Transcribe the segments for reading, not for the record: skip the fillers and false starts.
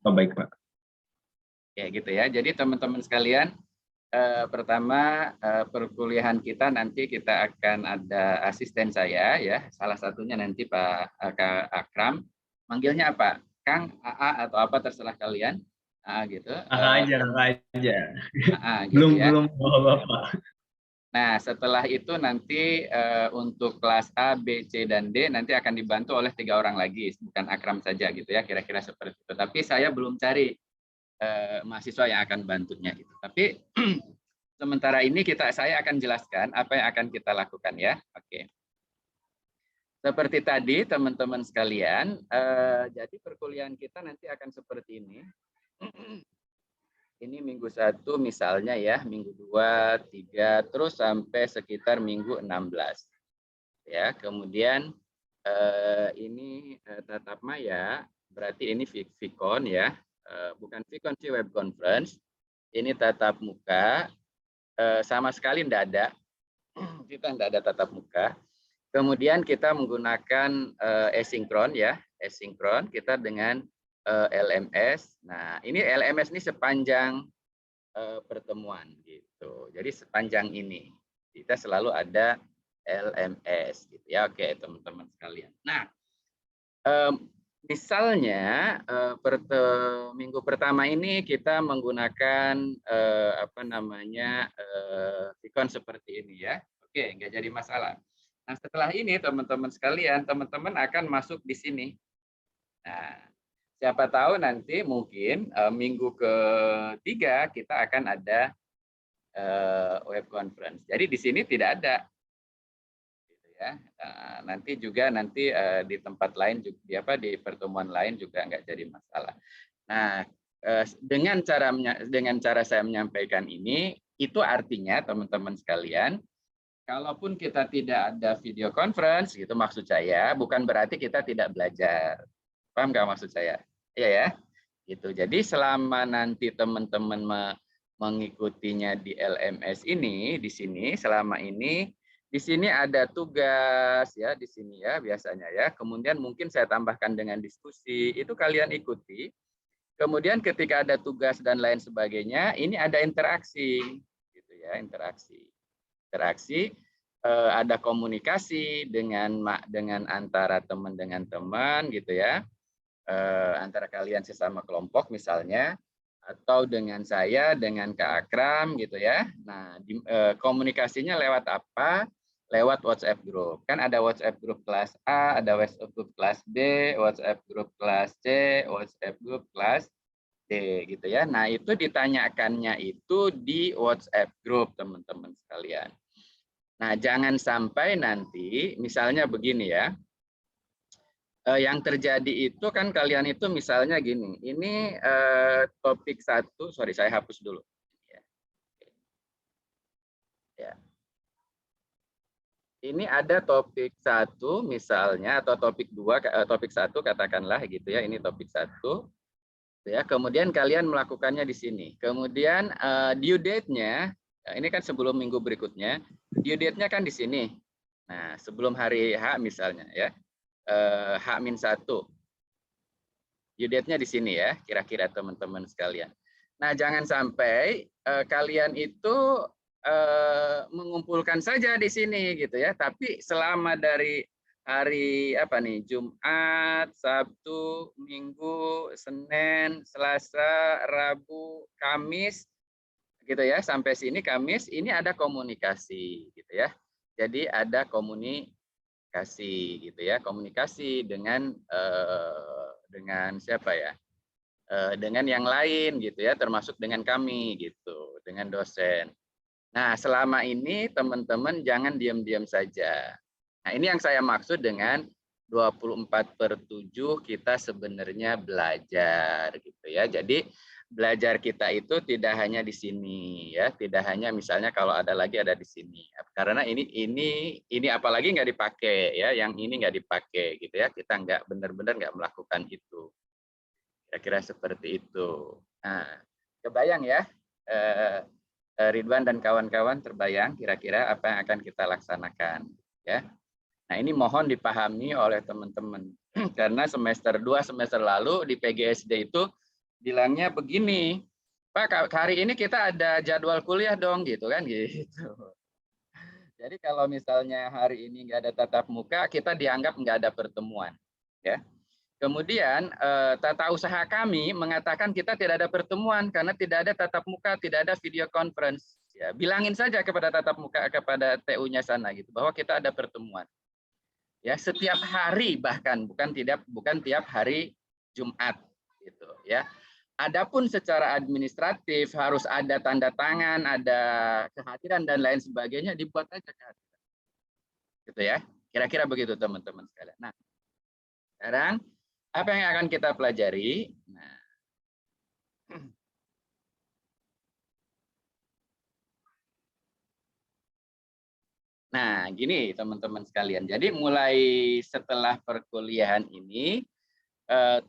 Oh, baik, Pak. Ya gitu ya. Jadi teman-teman sekalian, pertama perkuliahan kita nanti kita akan ada asisten saya ya. Salah satunya nanti Kak Akram. Manggilnya apa? Kang, AA atau apa terserah kalian. Gitu. Kakak aja. Gitu Belum ya. belum bawa Bapak. Nah, setelah itu nanti untuk kelas A, B, C, dan D nanti akan dibantu oleh 3 orang lagi, bukan Akram saja gitu ya, kira-kira seperti itu. Tapi saya belum cari mahasiswa yang akan bantunya gitu. Tapi sementara ini saya akan jelaskan apa yang akan kita lakukan ya. Oke. Seperti tadi teman-teman sekalian, jadi perkuliahan kita nanti akan seperti ini. Ini minggu 1 misalnya ya, minggu 2, 3, terus sampai sekitar minggu 16. Ya, kemudian ini tatap maya, berarti ini Vicon ya, bukan Vicon sih, web conference. Ini tatap muka, sama sekali tidak ada, kita tidak ada tatap muka. Kemudian kita menggunakan asinkron ya, asinkron kita dengan LMS. Nah, ini LMS ini sepanjang pertemuan gitu. Jadi sepanjang ini kita selalu ada LMS gitu ya. Oke, teman-teman sekalian. Nah, misalnya minggu pertama ini kita menggunakan apa namanya Vicon seperti ini ya. Oke, nggak jadi masalah. Nah, setelah ini teman-teman sekalian, teman-teman akan masuk di sini. Nah, siapa tahu nanti mungkin minggu ketiga kita akan ada web conference. Jadi di sini tidak ada, gitu ya. Nanti juga di tempat lain juga, di pertemuan lain juga nggak jadi masalah. Nah, dengan cara saya menyampaikan ini, itu artinya teman-teman sekalian, kalaupun kita tidak ada video conference, gitu maksud saya, bukan berarti kita tidak belajar. Paham nggak maksud saya? Iya ya, gitu. Jadi selama nanti teman-teman mengikutinya di LMS ini, di sini selama ini, di sini ada tugas ya, di sini ya biasanya ya. Kemudian mungkin saya tambahkan dengan diskusi, itu kalian ikuti. Kemudian ketika ada tugas dan lain sebagainya, ini ada interaksi, gitu ya, interaksi. Interaksi, ada komunikasi dengan antara teman dengan teman, gitu ya, antara kalian sesama kelompok misalnya, atau dengan saya dengan Kak Akram, gitu ya. Nah, komunikasinya lewat apa? Lewat WhatsApp group. Kan ada WhatsApp group kelas A, ada WhatsApp group kelas B, WhatsApp group kelas C, WhatsApp group kelas D, gitu ya. Nah, itu ditanyakannya itu di WhatsApp group, teman-teman sekalian. Nah, jangan sampai nanti, misalnya begini ya, yang terjadi itu kan kalian itu misalnya gini, ini topik 1, sorry saya hapus dulu. Ya. Ini ada topik 1 misalnya, atau topik 2, topik 1 katakanlah gitu ya, ini topik 1. Ya, kemudian kalian melakukannya di sini. Kemudian due date-nya, ini kan sebelum minggu berikutnya, due date-nya kan di sini. Nah, sebelum hari H misalnya ya, H-1. Due date-nya di sini ya, kira-kira teman-teman sekalian. Nah, jangan sampai kalian itu mengumpulkan saja di sini gitu ya, tapi selama dari hari apa nih, Jumat, Sabtu, Minggu, Senin, Selasa, Rabu, Kamis gitu ya, sampai sini Kamis ini ada komunikasi gitu ya. Jadi ada komunikasi gitu ya, komunikasi dengan siapa ya? Dengan yang lain gitu ya, termasuk dengan kami gitu, dengan dosen. Nah, selama ini teman-teman jangan diam-diam saja. Nah, ini yang saya maksud dengan 24/7 kita sebenarnya belajar gitu ya. Jadi belajar kita itu tidak hanya di sini ya, tidak hanya misalnya kalau ada lagi ada di sini. Karena ini apalagi nggak dipakai ya, yang ini nggak dipakai gitu ya. Kita nggak benar-benar nggak melakukan itu. Kira-kira seperti itu. Nah, kebayang ya, Ridwan dan kawan-kawan, terbayang kira-kira apa yang akan kita laksanakan ya. Nah, ini mohon dipahami oleh teman-teman karena semester 2 semester lalu di PGSD itu bilangnya begini, Pak, hari ini kita ada jadwal kuliah dong, gitu kan, gitu. Jadi kalau misalnya hari ini nggak ada tatap muka, kita dianggap nggak ada pertemuan, ya. Kemudian tata usaha kami mengatakan kita tidak ada pertemuan karena tidak ada tatap muka, tidak ada video conference. Ya, bilangin saja kepada tatap muka, kepada TU-nya sana gitu, bahwa kita ada pertemuan. Ya, setiap hari bahkan bukan tiap hari Jumat gitu ya. Adapun secara administratif harus ada tanda tangan, ada kehadiran dan lain sebagainya, dibuat aja kehadiran. Gitu ya. Kira-kira begitu teman-teman sekalian. Nah, sekarang apa yang akan kita pelajari? Nah, gini teman-teman sekalian. Jadi mulai setelah perkuliahan ini,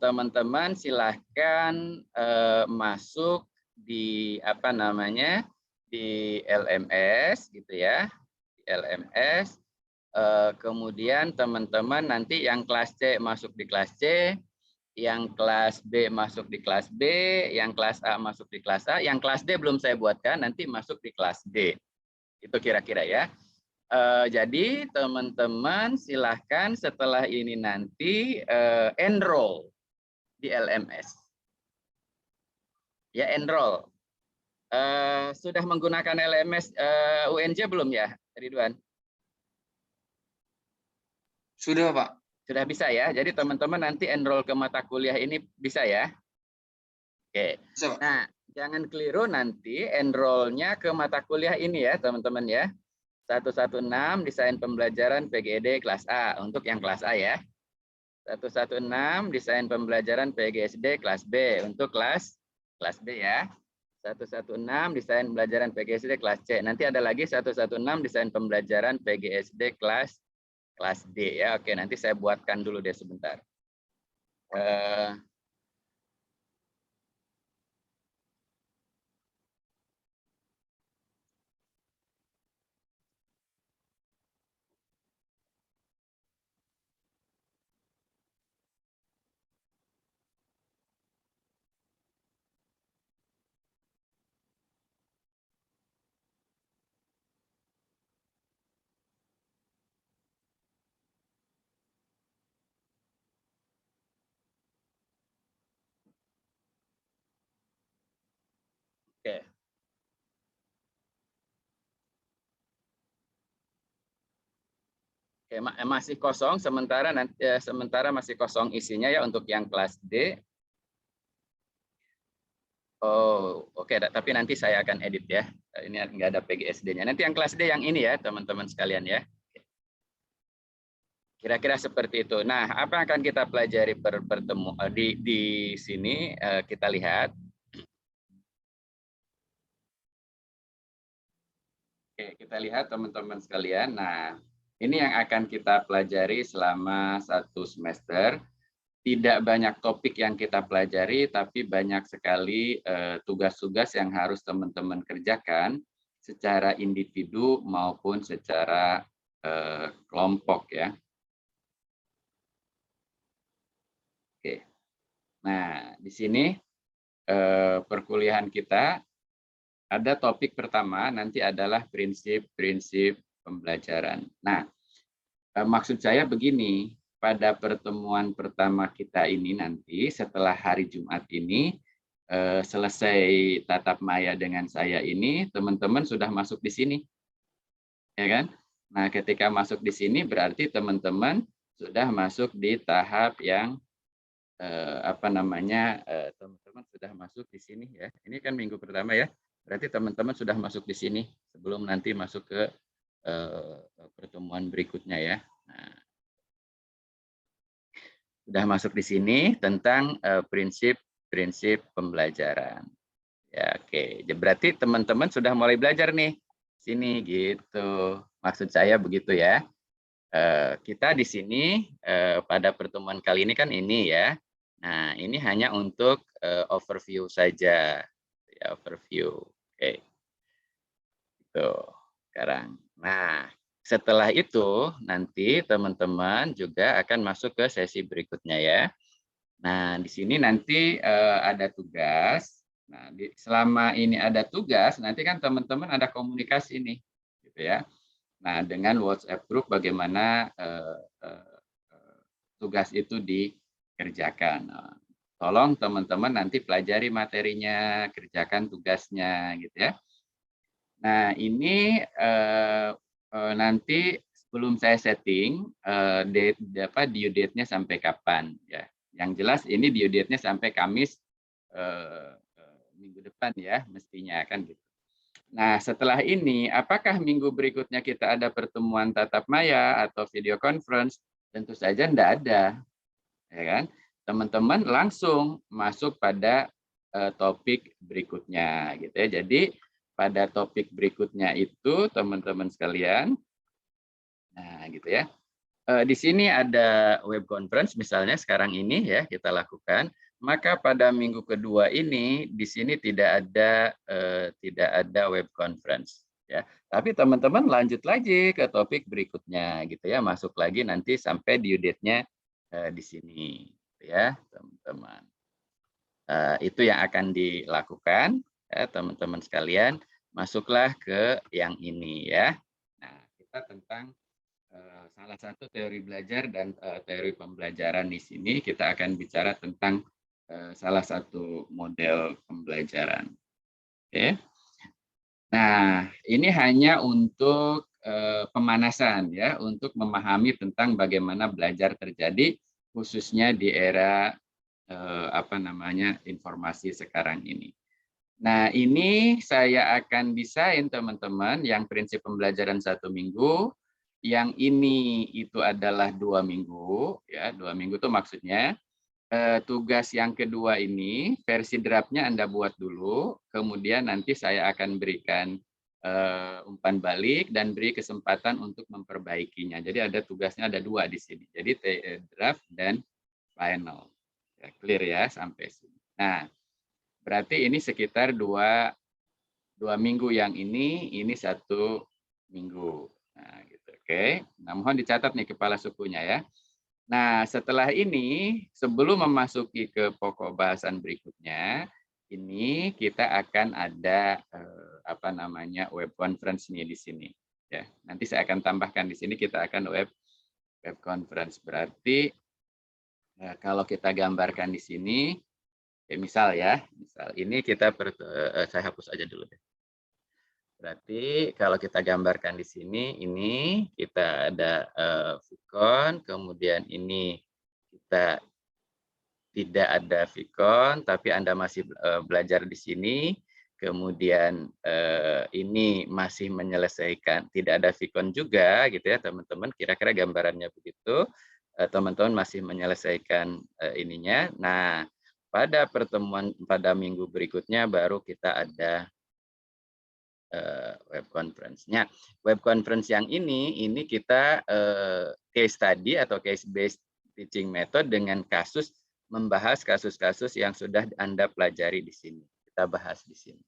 teman-teman silahkan masuk di apa namanya di LMS gitu ya, di LMS. Kemudian teman-teman nanti yang kelas C masuk di kelas C, yang kelas B masuk di kelas B, yang kelas A masuk di kelas A, yang kelas D belum saya buatkan, nanti masuk di kelas D. Itu kira-kira ya. Jadi teman-teman silahkan setelah ini nanti enroll di LMS. Ya, enroll. Sudah menggunakan LMS UNJ belum ya, Ridwan? Sudah, Pak. Sudah bisa ya. Jadi teman-teman nanti enroll ke mata kuliah ini bisa ya. Oke. Bisa, Pak. Nah, jangan keliru nanti enrollnya ke mata kuliah ini ya, teman-teman ya. 116 Desain Pembelajaran PGED kelas A untuk yang kelas A ya. 116 Desain Pembelajaran PGSD kelas B untuk kelas B ya. 116 Desain Pembelajaran PGSD kelas C. Nanti ada lagi 116 Desain Pembelajaran PGSD kelas D ya. Oke, nanti saya buatkan dulu deh sebentar. Oke. Oke, masih kosong sementara masih kosong isinya ya untuk yang kelas D. Oh, oke, tapi nanti saya akan edit ya. Ini nggak ada PGSD-nya. Nanti yang kelas D yang ini ya, teman-teman sekalian ya. Kira-kira seperti itu. Nah, apa yang akan kita pelajari di sini kita lihat. Oke, kita lihat teman-teman sekalian. Nah, ini yang akan kita pelajari selama 1 semester. Tidak banyak topik yang kita pelajari, tapi banyak sekali tugas-tugas yang harus teman-teman kerjakan secara individu maupun secara kelompok ya. Oke. Nah, di sini perkuliahan kita ada topik pertama nanti adalah prinsip-prinsip pembelajaran. Nah, maksud saya begini, pada pertemuan pertama kita ini nanti setelah hari Jumat ini selesai tatap maya dengan saya ini, teman-teman sudah masuk di sini, ya kan? Nah, ketika masuk di sini berarti teman-teman sudah masuk di tahap yang teman-teman sudah masuk di sini ya. Ini kan minggu pertama ya. Berarti teman-teman sudah masuk di sini sebelum nanti masuk ke pertemuan berikutnya ya. Nah, sudah masuk di sini tentang prinsip-prinsip pembelajaran. Ya, oke. Berarti teman-teman sudah mulai belajar nih. Sini gitu. Maksud saya begitu ya. Kita di sini pada pertemuan kali ini kan ini ya. Nah, ini hanya untuk overview saja. Ya, overview. Oke. Itu sekarang. Nah, setelah itu nanti teman-teman juga akan masuk ke sesi berikutnya ya. Nah, di sini nanti ada tugas. Nah, selama ini ada tugas, nanti kan teman-teman ada komunikasi nih, gitu ya. Nah, dengan WhatsApp group bagaimana tugas itu dikerjakan. Nah, tolong teman-teman nanti pelajari materinya, kerjakan tugasnya, gitu ya. Nah, ini nanti sebelum saya setting due date-nya sampai kapan ya. Yang jelas ini due date-nya sampai Kamis minggu depan ya, mestinya kan gitu. Nah, setelah ini apakah minggu berikutnya kita ada pertemuan tatap maya atau video conference? Tentu saja enggak ada. Ya kan? Teman-teman langsung masuk pada topik berikutnya gitu ya. Jadi pada topik berikutnya itu teman-teman sekalian, nah gitu ya. Di sini ada web conference misalnya sekarang ini ya kita lakukan, maka pada minggu kedua ini di sini tidak ada web conference ya. Tapi teman-teman lanjut lagi ke topik berikutnya gitu ya, masuk lagi nanti sampai due date-nya di sini gitu ya, teman-teman. Itu yang akan dilakukan ya teman-teman sekalian, masuklah ke yang ini ya. Nah, kita tentang salah satu teori belajar dan teori pembelajaran di sini kita akan bicara tentang salah satu model pembelajaran. Oke. Nah, ini hanya untuk pemanasan ya, untuk memahami tentang bagaimana belajar terjadi khususnya di era informasi sekarang ini. Nah, ini saya akan desain teman-teman yang prinsip pembelajaran 1 minggu, yang ini itu adalah 2 minggu, ya 2 minggu itu maksudnya tugas yang kedua ini versi draftnya Anda buat dulu, kemudian nanti saya akan berikan umpan balik dan beri kesempatan untuk memperbaikinya. Jadi ada tugasnya ada 2 di sini. Jadi draft dan final. Ya, clear ya sampai sini. Nah, berarti ini sekitar 2 minggu yang ini 1 minggu. Nah, gitu. Oke. Nah, mohon dicatat nih kepala sukunya ya. Nah, setelah ini sebelum memasuki ke pokok bahasan berikutnya, ini kita akan ada web conference nih di sini. Ya, nanti saya akan tambahkan di sini kita akan web conference. Berarti kalau kita gambarkan di sini, ya misal ini kita saya hapus aja dulu deh. Berarti kalau kita gambarkan di sini, ini kita ada Vicon, kemudian ini kita tidak ada Vicon, tapi Anda masih belajar di sini. Kemudian ini masih menyelesaikan, tidak ada Vicon juga, gitu ya teman-teman. Kira-kira gambarannya begitu. Teman-teman masih menyelesaikan ininya. Nah, pada pertemuan pada minggu berikutnya baru kita ada web conference-nya. Web conference yang ini kita case study atau case based teaching method dengan kasus membahas kasus-kasus yang sudah Anda pelajari di sini. Kita bahas di sini.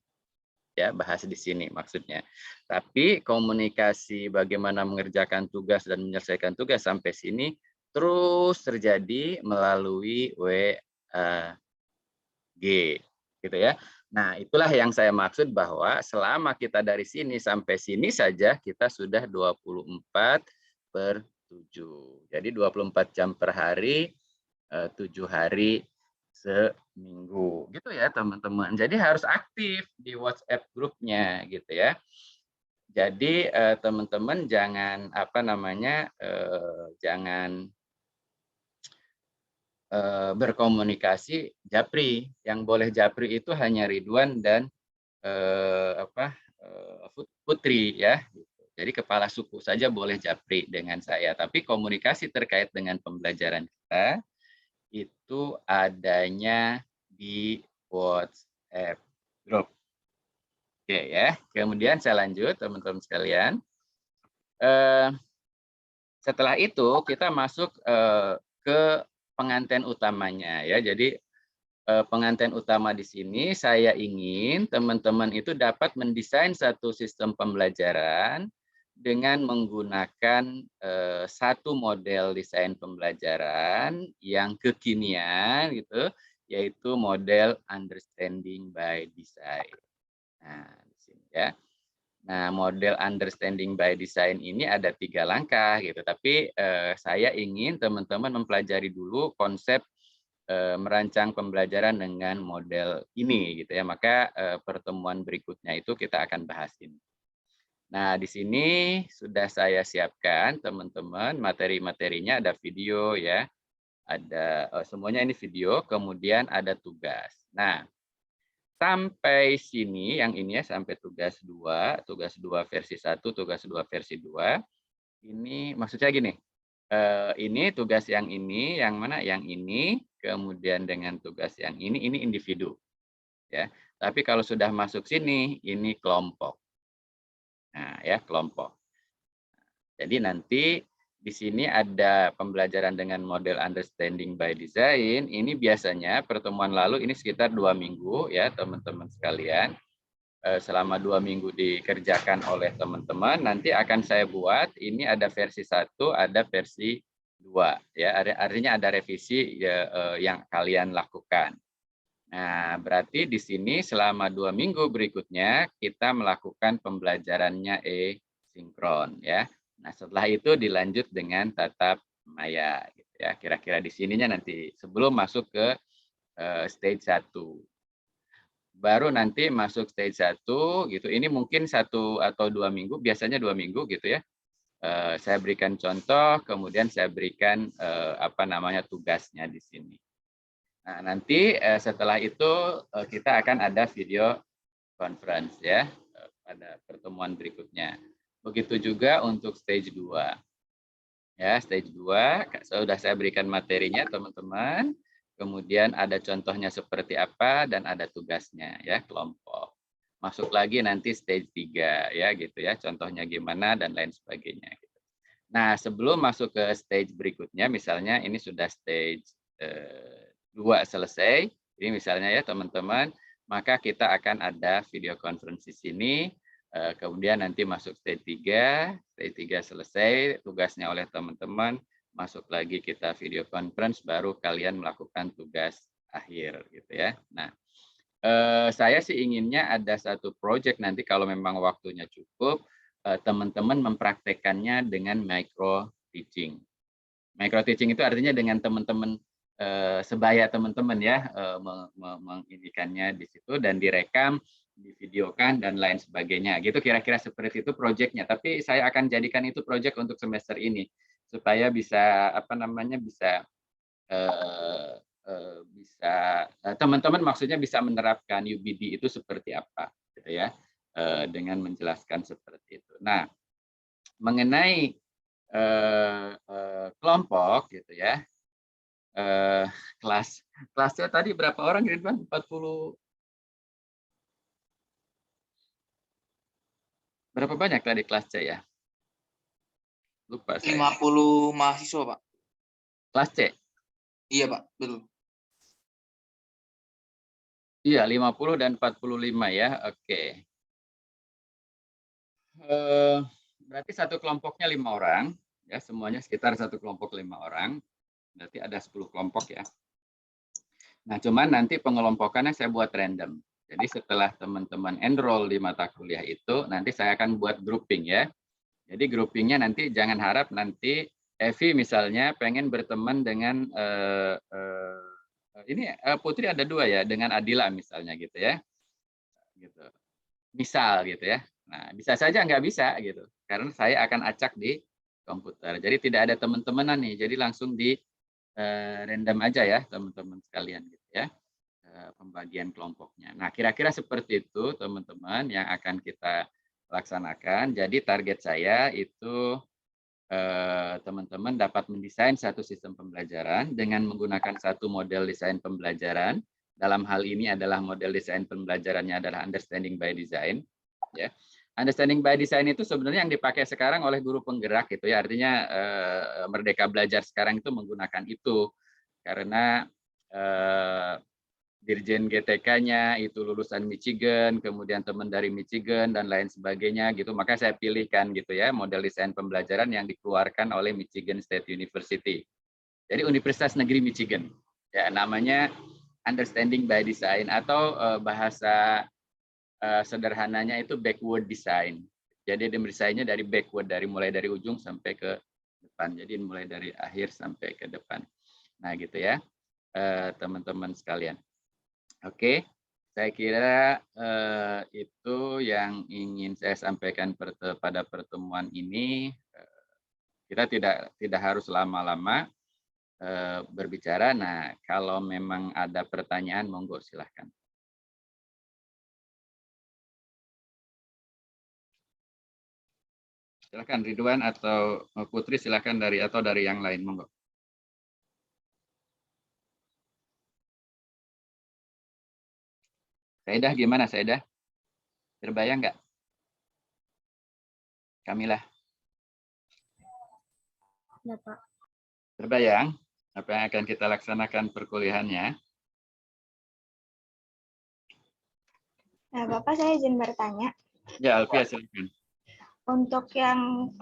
Ya, bahas di sini maksudnya. Tapi komunikasi bagaimana mengerjakan tugas dan menyelesaikan tugas sampai sini terus terjadi melalui WG, gitu ya. Nah, itulah yang saya maksud bahwa selama kita dari sini sampai sini saja kita sudah 24/7. Jadi 24 jam per hari, 7 hari seminggu. Gitu ya, teman-teman. Jadi harus aktif di WhatsApp grupnya gitu ya. Jadi teman-teman jangan jangan berkomunikasi japri. Yang boleh japri itu hanya Ridwan dan Putri ya. Jadi kepala suku saja boleh japri dengan saya. Tapi komunikasi terkait dengan pembelajaran kita itu adanya di WhatsApp group. Oke ya. Kemudian saya lanjut teman-teman sekalian. Setelah itu kita masuk ke pengantin utamanya ya. Jadi pengantin utama di sini saya ingin teman-teman itu dapat mendesain satu sistem pembelajaran dengan menggunakan satu model desain pembelajaran yang kekinian gitu, yaitu model understanding by design. Nah, di sini ya. Nah, model understanding by design ini ada 3 langkah gitu, tapi saya ingin teman-teman mempelajari dulu konsep merancang pembelajaran dengan model ini gitu ya. Maka pertemuan berikutnya itu kita akan bahas ini. Nah, di sini sudah saya siapkan teman-teman materi-materinya, ada video ya, ada semuanya ini video, kemudian ada tugas. Nah, sampai sini yang ini ya, sampai tugas 2 versi 1, tugas 2 versi 2. Ini maksudnya gini, ini tugas yang ini, yang mana? Yang ini, kemudian dengan tugas yang ini individu ya. Tapi kalau sudah masuk sini, ini kelompok. Nah, ya kelompok. Jadi nanti di sini ada pembelajaran dengan model understanding by design. Ini biasanya pertemuan lalu ini sekitar 2 minggu ya teman-teman sekalian. Selama 2 minggu dikerjakan oleh teman-teman, nanti akan saya buat ini ada versi 1, ada versi 2 ya. Artinya ada revisi ya, yang kalian lakukan. Nah, berarti di sini selama 2 minggu berikutnya kita melakukan pembelajarannya sinkron ya. Nah, setelah itu dilanjut dengan tatap maya gitu ya. Kira-kira di sininya nanti sebelum masuk ke stage 1. Baru nanti masuk stage 1 gitu. Ini mungkin 1 atau 2 minggu, biasanya 2 minggu gitu ya. Saya berikan contoh, kemudian saya berikan tugasnya di sini. Nah, nanti setelah itu kita akan ada video conference ya pada pertemuan berikutnya. Begitu juga untuk stage 2. Ya, stage 2 sudah saya berikan materinya teman-teman. Kemudian ada contohnya seperti apa dan ada tugasnya ya, kelompok. Masuk lagi nanti stage 3 ya gitu ya, contohnya gimana dan lain sebagainya gitu. Nah, sebelum masuk ke stage berikutnya misalnya ini sudah stage 2 selesai, ini misalnya ya teman-teman, maka kita akan ada video conference di sini, kemudian nanti masuk stage 3 selesai tugasnya oleh teman-teman, masuk lagi kita video conference, baru kalian melakukan tugas akhir gitu ya. Nah, saya sih inginnya ada satu project nanti kalau memang waktunya cukup, teman-teman mempraktekannya dengan micro teaching. Micro teaching itu artinya dengan teman-teman sebaya teman-teman ya, mengindikannya di situ dan direkam, divideokan dan lain sebagainya. Gitu kira-kira seperti itu proyeknya. Tapi saya akan jadikan itu proyek untuk semester ini supaya bisa teman-teman maksudnya bisa menerapkan UBD itu seperti apa gitu ya, dengan menjelaskan seperti itu. Nah, mengenai kelompok gitu ya, kelasnya tadi berapa orang Ridwan? 40, berapa banyak tadi kelas C ya? Lupa saya. 50 mahasiswa, Pak. Kelas C? Iya, Pak, betul. Iya, 50 dan 45 ya, oke. Berarti satu kelompoknya 5 orang, ya semuanya sekitar satu kelompok 5 orang, berarti ada 10 kelompok ya. Nah, cuman nanti pengelompokannya saya buat random. Jadi setelah teman-teman enroll di mata kuliah itu, nanti saya akan buat grouping ya. Jadi groupingnya nanti jangan harap nanti Evi misalnya pengen berteman dengan Putri ada 2 ya, dengan Adila misalnya gitu ya. Gitu. Misal gitu ya. Nah, bisa saja nggak bisa gitu. Karena saya akan acak di komputer. Jadi tidak ada teman-temanan nih. Jadi langsung di random aja ya teman-teman sekalian gitu ya. Pembagian kelompoknya. Nah, kira-kira seperti itu teman-teman yang akan kita laksanakan. Jadi target saya itu teman-teman dapat mendesain satu sistem pembelajaran dengan menggunakan satu model desain pembelajaran. Dalam hal ini adalah model desain pembelajarannya adalah understanding by design. Ya. Understanding by design itu sebenarnya yang dipakai sekarang oleh guru penggerak gitu ya. Artinya Merdeka Belajar sekarang itu menggunakan itu karena dirjen GTK-nya itu lulusan Michigan, kemudian teman dari Michigan dan lain sebagainya gitu. Maka saya pilihkan gitu ya model desain pembelajaran yang dikeluarkan oleh Michigan State University. Jadi Universitas Negeri Michigan. Ya, namanya Understanding by Design atau bahasa sederhananya itu backward design. Jadi desainnya dari backward, mulai dari ujung sampai ke depan. Jadi mulai dari akhir sampai ke depan. Nah, gitu ya, teman-teman sekalian. Oke, saya kira itu yang ingin saya sampaikan pada pertemuan ini. Kita tidak harus lama-lama berbicara. Nah, kalau memang ada pertanyaan, monggo silahkan. Silahkan Ridwan atau Putri, silahkan dari yang lain, monggo. Saidah gimana, Saidah? Terbayang nggak? Kamilah? Ya, Pak. Terbayang apa yang akan kita laksanakan perkuliahannya? Nah, Bapak, saya izin bertanya. Ya, Alfia, silakan. Untuk yang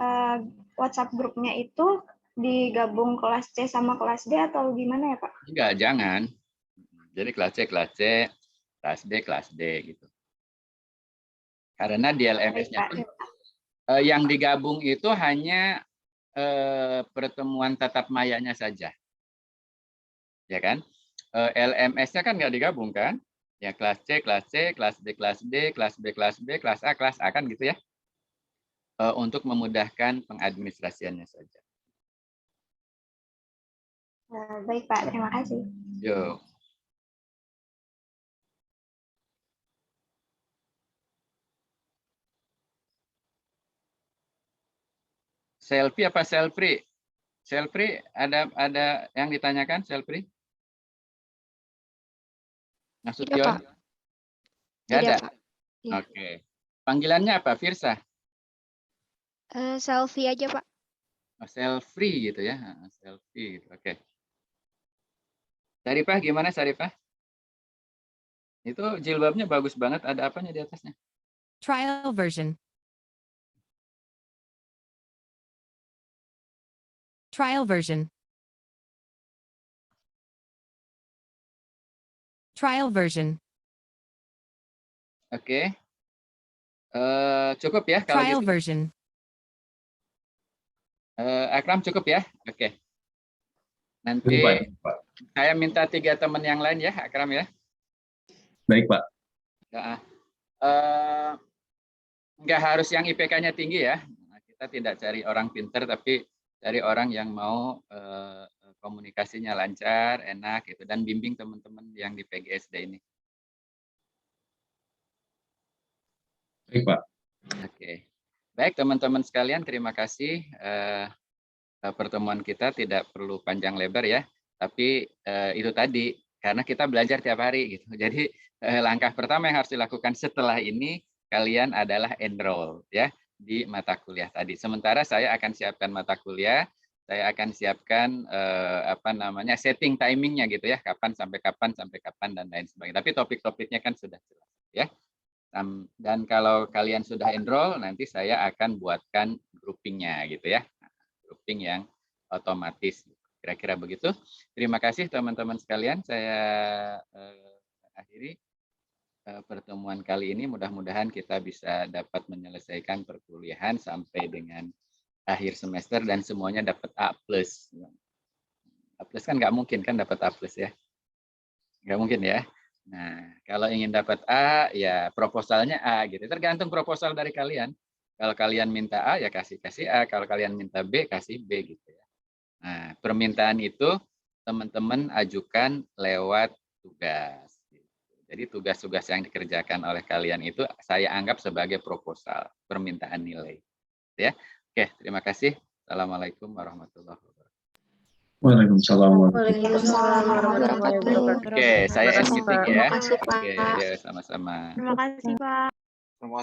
WhatsApp grupnya itu digabung kelas C sama kelas D atau gimana ya, Pak? Enggak, jangan. Jadi kelas C, kelas D gitu. Karena di LMS-nya pun yang digabung itu hanya pertemuan tatap mayanya saja. Ya kan? LMS-nya kan nggak digabung kan? Ya kelas C, kelas D, kelas B, kelas B, kelas A kan gitu ya. Untuk memudahkan pengadministrasiannya saja. Baik, Pak. Terima kasih. Yuk. Selfie apa selfie? Selfie ada yang ditanyakan selfie? Nasution? Tidak, Pak. Nggak ada? Tidak, Pak. Ya. Oke. Panggilannya apa, Firsa? Selfie aja, Pak. Oh, selfie gitu ya. Selfie gitu. Oke. Sarifah gimana, Sarifah? Itu jilbabnya bagus banget. Ada apanya di atasnya? Trial version. Trial version. Trial version. Oke. Cukup ya kalau Trial gitu. version. Akram cukup ya? Oke. Nanti Baik, Pak. saya minta 3 teman yang lain ya, Akram ya. Baik, Pak. Ya. Nggak harus yang IPK-nya tinggi ya. Kita tidak cari orang pinter, tapi cari orang yang mau komunikasinya lancar, enak gitu, dan bimbing teman-teman yang di PGSD ini. Baik, Pak. Oke. Baik teman-teman sekalian, terima kasih. Pertemuan kita tidak perlu panjang lebar ya, tapi itu tadi karena kita belajar tiap hari gitu. Jadi langkah pertama yang harus dilakukan setelah ini kalian adalah enroll ya di mata kuliah tadi. Sementara saya akan siapkan mata kuliah, saya akan siapkan setting timingnya gitu ya, kapan sampai kapan dan lain sebagainya. Tapi topik-topiknya kan sudah jelas ya. Dan kalau kalian sudah enroll, nanti saya akan buatkan groupingnya gitu ya. Grouping yang otomatis. Kira-kira begitu. Terima kasih teman-teman sekalian. Saya akhiri pertemuan kali ini. Mudah-mudahan kita bisa dapat menyelesaikan perkuliahan sampai dengan akhir semester dan semuanya dapat A+. A+ kan nggak mungkin kan dapat A+ ya. Nggak mungkin ya. Nah, kalau ingin dapat A, ya proposalnya A gitu. Tergantung proposal dari kalian. Kalau kalian minta A, ya kasih A. Kalau kalian minta B, kasih B gitu ya. Nah, permintaan itu teman-teman ajukan lewat tugas. Jadi tugas-tugas yang dikerjakan oleh kalian itu saya anggap sebagai proposal, permintaan nilai. Ya, oke, terima kasih. Assalamualaikum warahmatullahi wabarakatuh. Waalaikumsalam. Waalaikumsalam warahmatullahi wabarakatuh. Oke, saya end meeting ya. Terima kasih, Pak. Oke, ya sama-sama. Terima kasih, Pak.